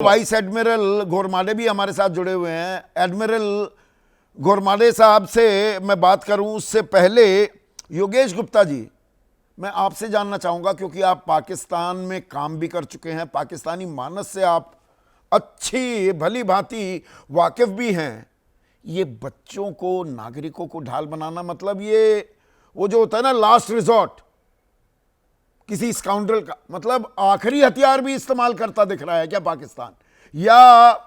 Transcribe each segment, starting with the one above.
Vice admiral Ghormade भी हमारे साथ जुड़े हुए हैं। एडमिरल घोरमाडे साहब से मैं बात करूं उससे पहले योगेश गुप्ता जी, मैं आपसे जानना चाहूंगा, क्योंकि आप पाकिस्तान में काम भी कर चुके हैं, पाकिस्तानी मानस से आप अच्छी भली भांति वाकिफ भी हैं। ये बच्चों को, नागरिकों को ढाल बनाना, मतलब ये वो जो होता है ना लास्ट रिजॉर्ट किसी स्काउंड्रल का, मतलब आखिरी हथियार भी इस्तेमाल करता दिख रहा है क्या पाकिस्तान? या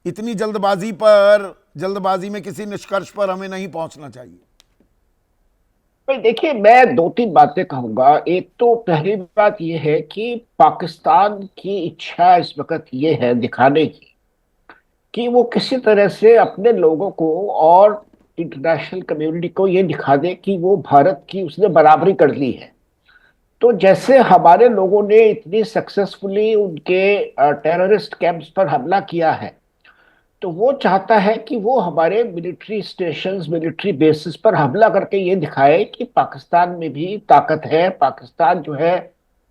इतनी जल्दबाजी में किसी निष्कर्ष पर हमें नहीं पहुंचना चाहिए? देखिए, मैं दो तीन बातें कहूंगा। एक तो पहली बात यह है कि पाकिस्तान की इच्छा इस वक्त ये है दिखाने की कि वो किसी तरह से अपने लोगों को और इंटरनेशनल कम्युनिटी को ये दिखा दे कि वो भारत की उसने बराबरी कर ली है। तो जैसे हमारे लोगों ने इतनी सक्सेसफुली उनके टेररिस्ट कैंप्स पर हमला किया है, तो वो चाहता है कि वो हमारे मिलिट्री स्टेशंस, मिलिट्री बेसिस पर हमला करके ये दिखाए कि पाकिस्तान में भी ताकत है, पाकिस्तान जो है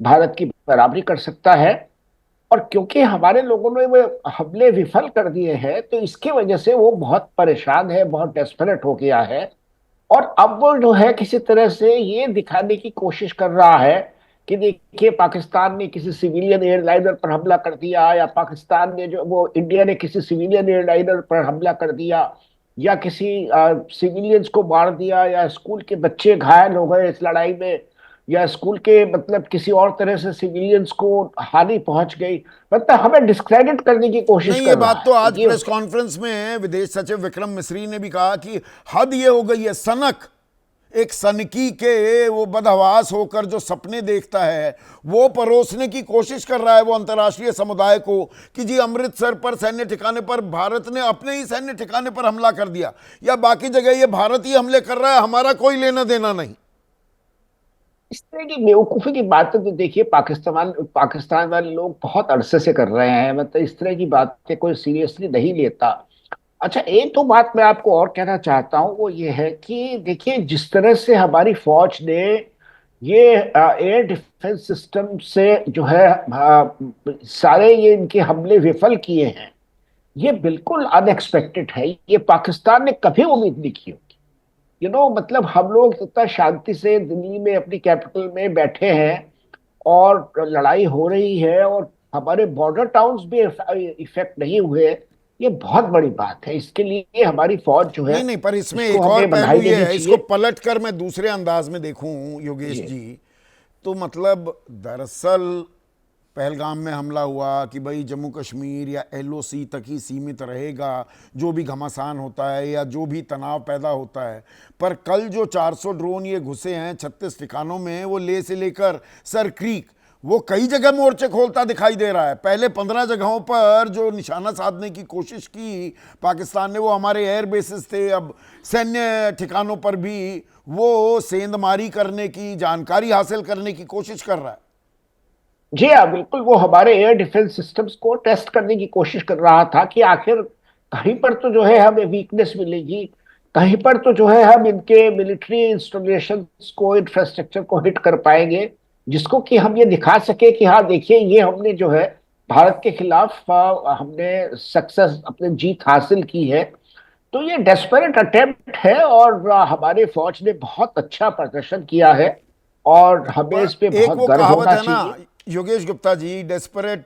भारत की बराबरी कर सकता है। और क्योंकि हमारे लोगों ने वो हमले विफल कर दिए हैं, तो इसकी वजह से वो बहुत परेशान है, बहुत डेस्परेट हो गया है। और अब वो जो है किसी तरह से ये दिखाने की कोशिश कर रहा है कि देखिए, पाकिस्तान ने किसी सिविलियन एयरलाइनर पर हमला कर दिया, या पाकिस्तान ने जो वो इंडिया ने किसी सिविलियन एयरलाइनर पर हमला कर दिया, या किसी सिविलियंस को मार दिया, या स्कूल के बच्चे घायल हो गए इस लड़ाई में, या स्कूल के मतलब किसी और तरह से सिविलियंस को हानि पहुंच गई। मतलब हमें डिस्क्रेडिट करने की कोशिश नहीं, ये कर रहा बात तो है। आज ये प्रेस कॉन्फ्रेंस में विदेश सचिव विक्रम मिस्री ने भी कहा कि हद ये हो गई है, सनक, एक सनकी के वो बदहवास होकर जो सपने देखता है वो परोसने की कोशिश कर रहा है वो अंतर्राष्ट्रीय समुदाय को कि जी अमृतसर पर सैन्य ठिकाने पर भारत ने अपने ही सैन्य ठिकाने पर हमला कर दिया, या बाकी जगह ये भारत ही हमले कर रहा है, हमारा कोई लेना देना नहीं। इस तरह की बेवकूफी की बातें तो देखिए पाकिस्तान वाले लोग बहुत अरसे से कर रहे हैं। मतलब इस तरह की बातें कोई सीरियसली नहीं लेता। अच्छा, एक तो बात मैं आपको और कहना चाहता हूँ, वो ये है कि देखिए, जिस तरह से हमारी फौज ने ये एयर डिफेंस सिस्टम से जो है सारे ये इनके हमले विफल किए हैं, ये बिल्कुल अनएक्सपेक्टेड है। ये पाकिस्तान ने कभी उम्मीद नहीं की होगी। मतलब हम लोग इतना शांति से दिल्ली में अपनी कैपिटल में बैठे हैं और लड़ाई हो रही है, और हमारे बॉर्डर टाउन्स भी इफेक्ट नहीं हुए। ये बहुत बड़ी बात है। इसके लिए हमारी फौज जो है, नहीं नहीं, पर इसमें इसको एक और हमें पहलू बधाई ये देनी है, इसको चाहिए। पलट कर मैं दूसरे अंदाज में देखूं योगेश जी जी, तो मतलब दरअसल पहलगाम में हमला हुआ कि भाई जम्मू कश्मीर या एलओसी तक ही सीमित रहेगा, जो भी घमासान होता है या जो भी तनाव पैदा होता है, पर कल जो 400 ड्रोन ये घुसे हैं 36 ठिकानों में, वो ले से लेकर सर क्रीक, वो कई जगह मोर्चे खोलता दिखाई दे रहा है। पहले 15 जगहों पर जो निशाना साधने की कोशिश की पाकिस्तान ने, वो हमारे एयर बेसिस थे। अब सैन्य ठिकानों पर भी वो सेंधमारी करने की, जानकारी हासिल करने की कोशिश कर रहा है। जी हाँ, बिल्कुल। वो हमारे एयर डिफेंस सिस्टम्स को टेस्ट करने की कोशिश कर रहा था कि आखिर कहीं पर तो जो है हमें वीकनेस मिलेगी, कहीं पर तो जो है हम इनके मिलिट्री इंस्टॉलेशंस को, इंफ्रास्ट्रक्चर को हिट कर पाएंगे, जिसको कि हम ये दिखा सके कि हाँ देखिए, ये हमने जो है भारत के खिलाफ हमने सक्सेस, अपने जीत हासिल की है। तो ये डेस्परेट अटेम्प्ट है, और हमारे फौज ने बहुत अच्छा प्रदर्शन किया है, और हमें इस पर पे एक बहुत वो गर्व कहावत होना है ना चाहिए। Yogesh Gupta ji, desperate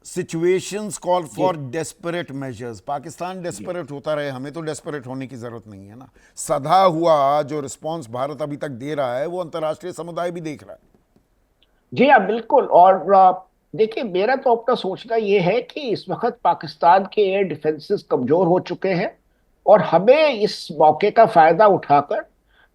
situations call जी for desperate measures. Pakistan ji desperate होता रहे, हमें तो डेस्परेट होने की जरूरत नहीं है ना। सधा हुआ जो रिस्पांस भारत अभी तक दे रहा है वो अंतर्राष्ट्रीय समुदाय भी देख रहा है। जी हाँ, बिल्कुल। और देखिए, मेरा तो अपना सोचना ये है कि इस वक्त पाकिस्तान के एयर डिफेंसेस कमजोर हो चुके हैं, और हमें इस मौके का फायदा उठाकर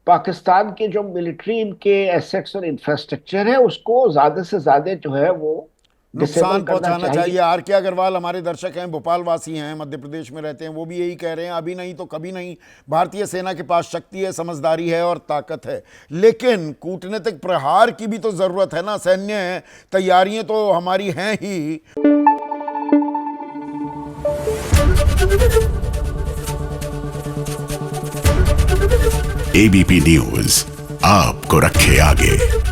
पाकिस्तान के जो मिलिट्री इनके एसेट्स और इंफ्रास्ट्रक्चर है, उसको ज्यादा से ज्यादा जो है वो डिसेबल नुकसान करना पहुंचाना चाहिए। चाहिए। आर के अग्रवाल हमारे दर्शक हैं, भोपाल वासी हैं, मध्य प्रदेश में रहते हैं, वो भी यही कह रहे हैं, अभी नहीं तो कभी नहीं। भारतीय सेना के पास शक्ति है, समझदारी है और ताकत है, लेकिन कूटनीतिक प्रहार की भी तो जरूरत है ना। सैन्य तैयारियां तो हमारी हैं ही। एबीपी न्यूज आपको रखे आगे।